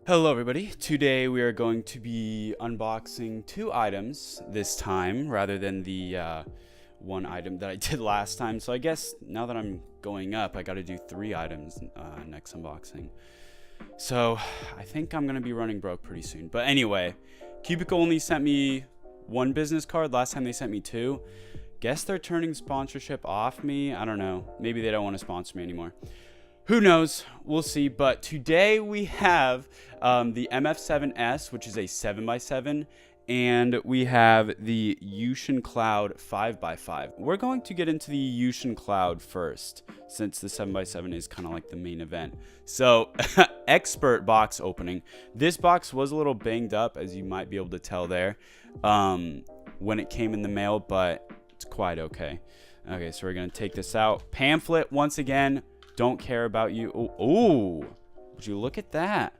Hello everybody, today we are going to be unboxing two items this time rather than the one item that I did last time. So I guess now that I'm going up, I got to do three items next unboxing. So I think I'm going to be running broke pretty soon. But anyway, Cubicle only sent me one business card. Last time they sent me two. Guess they're turning sponsorship off me. I don't know. Maybe they don't want to sponsor me anymore. Who knows? We'll see. But today we have the MF7S, which is a 7x7, and we have the Yuxin Cloud 5x5. We're going to get into the Yuxin Cloud first, since the 7x7 is kind of like the main event. So, expert box opening. This box was a little banged up, as you might be able to tell there, when it came in the mail, but it's quite okay. Okay, so we're going to take this out. Pamphlet, once again. Don't care about you. Oh, would you look at that?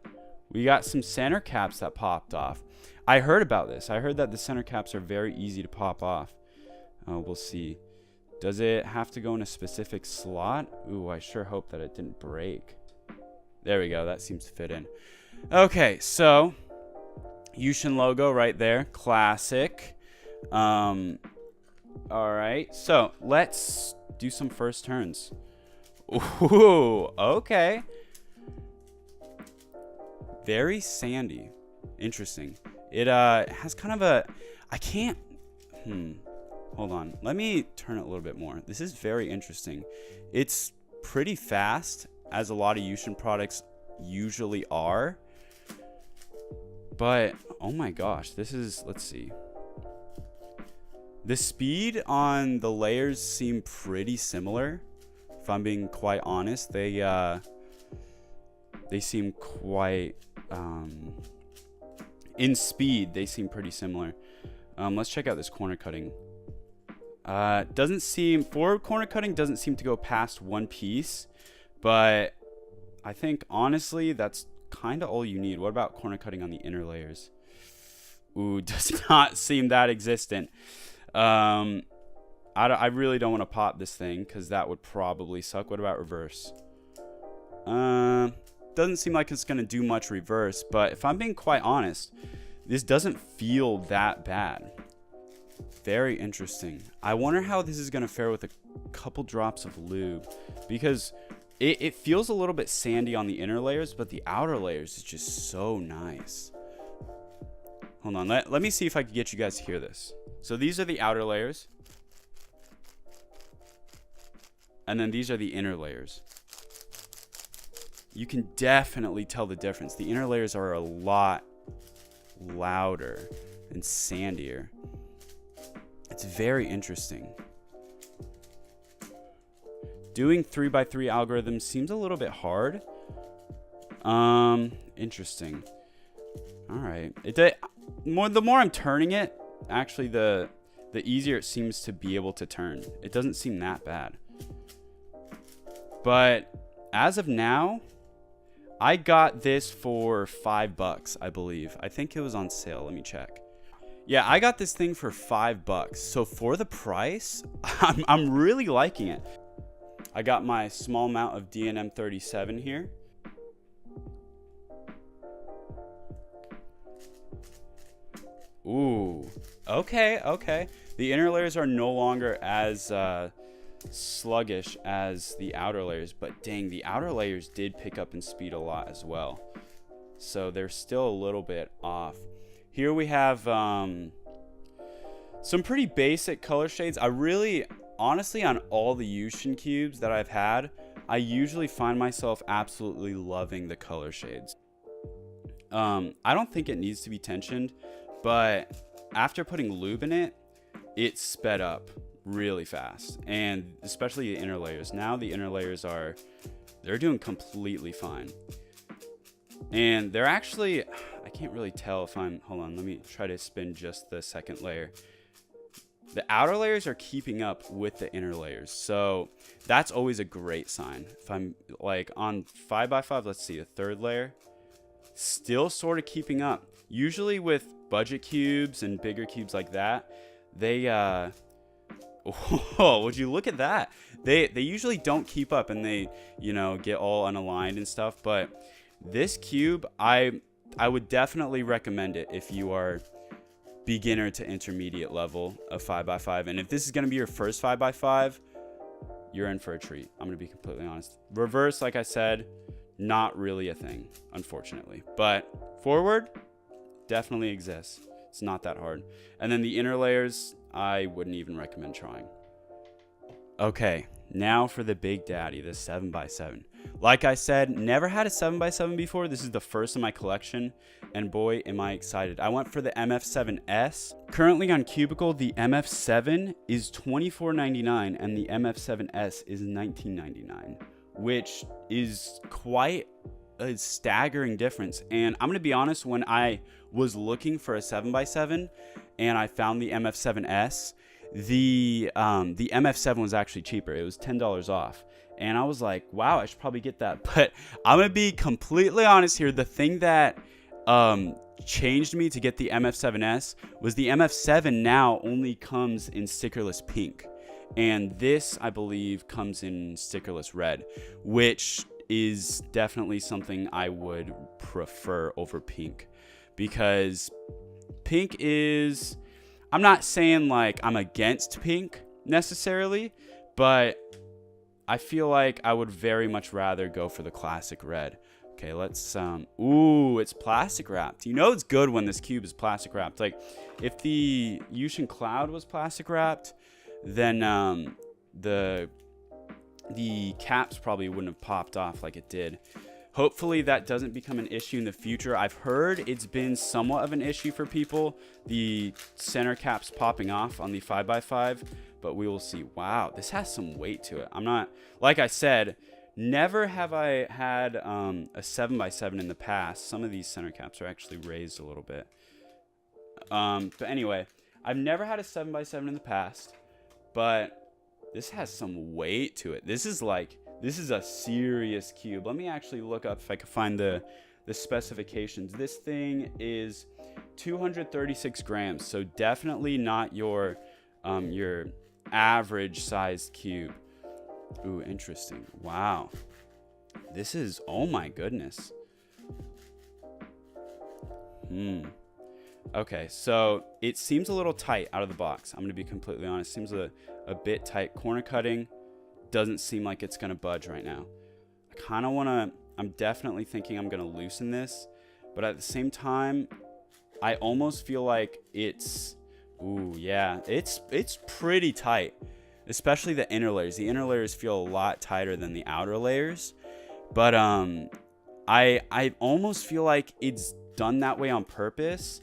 We got some center caps that popped off. I heard about this. I heard that the center caps are very easy to pop off. We'll see. Does it have to go in a specific slot? Ooh, I sure hope that it didn't break. There we go. That seems to fit in. Okay, so Yuxin logo right there. Classic. All right, so let's do some first turns. Ooh, okay. Very sandy. Interesting. It has kind of a... I can't... Hold on. Let me turn it a little bit more. This is very interesting. It's pretty fast, as a lot of Yuxin products usually are. But, oh my gosh. This is... Let's see. The speed on the layers seem pretty similar. If I'm being quite honest, they seem quite in speed. They seem pretty similar. Let's check out this corner cutting. Doesn't seem forward corner cutting doesn't seem to go past one piece, but I think honestly that's kind of all you need. What about corner cutting on the inner layers? Ooh, does not seem that existent. I really don't want to pop this thing because that would probably suck. What about reverse? Doesn't seem like it's going to do much reverse, but if I'm being quite honest, this doesn't feel that bad. Very interesting. I wonder how this is going to fare with a couple drops of lube, because it feels a little bit sandy on the inner layers, but the outer layers is just so nice. Hold on. Let me see if I can get you guys to hear this. So these are the outer layers. And then these are the inner layers. You can definitely tell the difference. The inner layers are a lot louder and sandier. It's very interesting. Doing 3x3 algorithms seems a little bit hard. Interesting. All right. The more I'm turning it, actually the easier it seems to be able to turn. It doesn't seem that bad. But as of now, I got this for $5, I believe. I think it was on sale. Let me check. Yeah, I got this thing for $5. So for the price, I'm really liking it. I got my small amount of DNM37 here. Ooh, okay. The inner layers are no longer as sluggish as the outer layers, but dang, the outer layers did pick up in speed a lot as well, so they're still a little bit off. Here we have some pretty basic color shades. I really, honestly, on all the Yuxin cubes that I've had, I usually find myself absolutely loving the color shades. I don't think it needs to be tensioned, but after putting lube in it, it sped up really fast, and especially the inner layers. Now the inner layers they're doing completely fine, and they're actually, I can't really tell if hold on, let me try to spin just the second layer. The outer layers are keeping up with the inner layers, so that's always a great sign. If I'm like on 5x5, let's see, the third layer still sort of keeping up. Usually with budget cubes and bigger cubes like that, they oh, would you look at that? They usually don't keep up, and they, you know, get all unaligned and stuff. But this cube, I I would definitely recommend it if you are beginner to intermediate level of 5x5. And if this is going to be your first 5x5, you're in for a treat. I'm going to be completely honest. Reverse, like I said, not really a thing, unfortunately. But forward, definitely exists. It's not that hard. And then the inner layers, I wouldn't even recommend trying. Okay, now for the big daddy, the 7x7. Like I said, never had a 7x7 before. This is the first in my collection, and boy, am I excited. I went for the MF7S. Currently on Cubicle, the MF7 is $24.99 and the MF7S is $19.99, which is quite a staggering difference. And I'm gonna be honest, when I was looking for a 7x7 and I found the MF7S, the MF7 was actually cheaper. It was $10 off. And I was like, wow, I should probably get that. But I'm going to be completely honest here. The thing that changed me to get the MF7S was the MF7 now only comes in stickerless pink. And this, I believe, comes in stickerless red, which is definitely something I would prefer over pink. Because pink is... I'm not saying like I'm against pink necessarily, but I feel like I would very much rather go for the classic red. Okay, let's, ooh, it's plastic wrapped. You know it's good when this cube is plastic wrapped. Like, if the Yuxin Cloud was plastic wrapped, then the caps probably wouldn't have popped off like it did. Hopefully that doesn't become an issue in the future. I've heard it's been somewhat of an issue for people, the center caps popping off on the 5x5, but we will see. Wow, this has some weight to it. I'm not, like I said, never have I had a 7x7 in the past. Some of these center caps are actually raised a little bit. But anyway, I've never had a 7x7 in the past, but this has some weight to it. This is a serious cube. Let me actually look up if I can find the specifications. This thing is 236 grams, so definitely not your average sized cube. Ooh, interesting. Wow. This is, oh my goodness. Okay, so it seems a little tight out of the box. I'm gonna be completely honest. Seems a bit tight. Corner cutting doesn't seem like it's gonna budge right now. I kind of wanna, I'm definitely thinking I'm gonna loosen this, but at the same time, I almost feel like it's, ooh, yeah, it's pretty tight, especially the inner layers. The inner layers feel a lot tighter than the outer layers, but I almost feel like it's done that way on purpose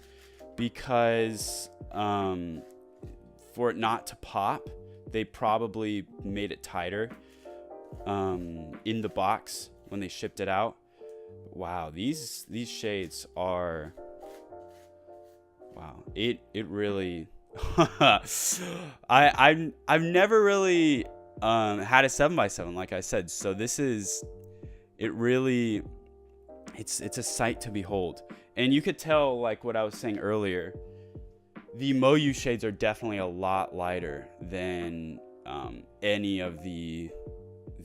because for it not to pop, they probably made it tighter in the box when they shipped it out. Wow, these shades are, wow, it really I've never really had a 7x7, like I said, so this is, it really, it's a sight to behold. And you could tell, like what I was saying earlier, the Moyu shades are definitely a lot lighter than any of the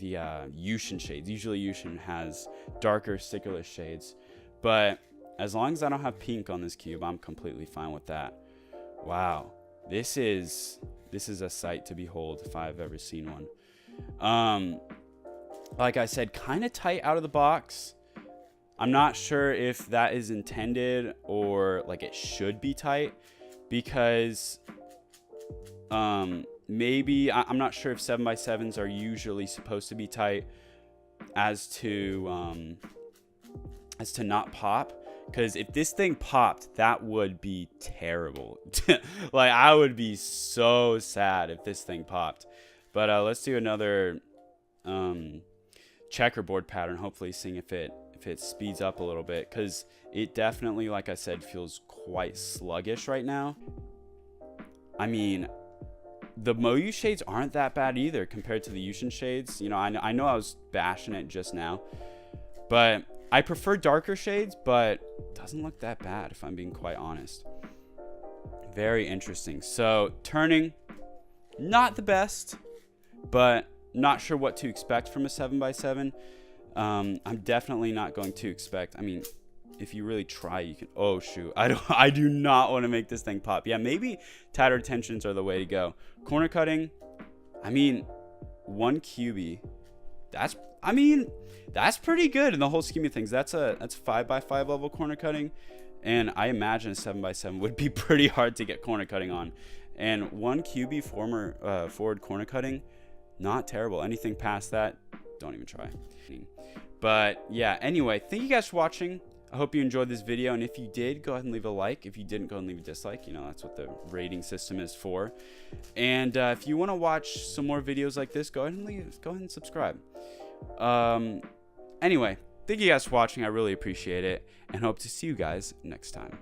Yuxin shades. Usually Yuxin has darker stickerless shades, but as long as I don't have pink on this cube, I'm completely fine with that. Wow, this is a sight to behold if I've ever seen one. Like I said, kind of tight out of the box. I'm not sure if that is intended or like it should be tight, because maybe I'm not sure if 7x7s are usually supposed to be tight as to not pop. Because if this thing popped, that would be terrible. Like, I would be so sad if this thing popped. But let's do another checkerboard pattern, hopefully seeing if it speeds up a little bit, because it definitely, like I said, feels quite sluggish right now. I mean, the Moyu shades aren't that bad either compared to the Yuxin shades. You know, I know I was bashing it just now, but I prefer darker shades, but it doesn't look that bad if I'm being quite honest. Very interesting. So turning, not the best, but not sure what to expect from a 7x7. I'm definitely not going to expect, I mean, if you really try, you can. Oh shoot, I do not want to make this thing pop. Yeah, maybe tighter tensions are the way to go. Corner cutting, I mean, 1 QB, that's pretty good in the whole scheme of things. That's 5x5 level corner cutting, and I imagine a 7x7 would be pretty hard to get corner cutting on. And 1 QB forward corner cutting, not terrible. Anything past that, don't even try. But yeah, anyway, thank you guys for watching. I hope you enjoyed this video, and if you did, go ahead and leave a like. If you didn't, go ahead and leave a dislike. You know, that's what the rating system is for. And if you want to watch some more videos like this, go ahead and subscribe. Anyway, thank you guys for watching. I really appreciate it, and hope to see you guys next time.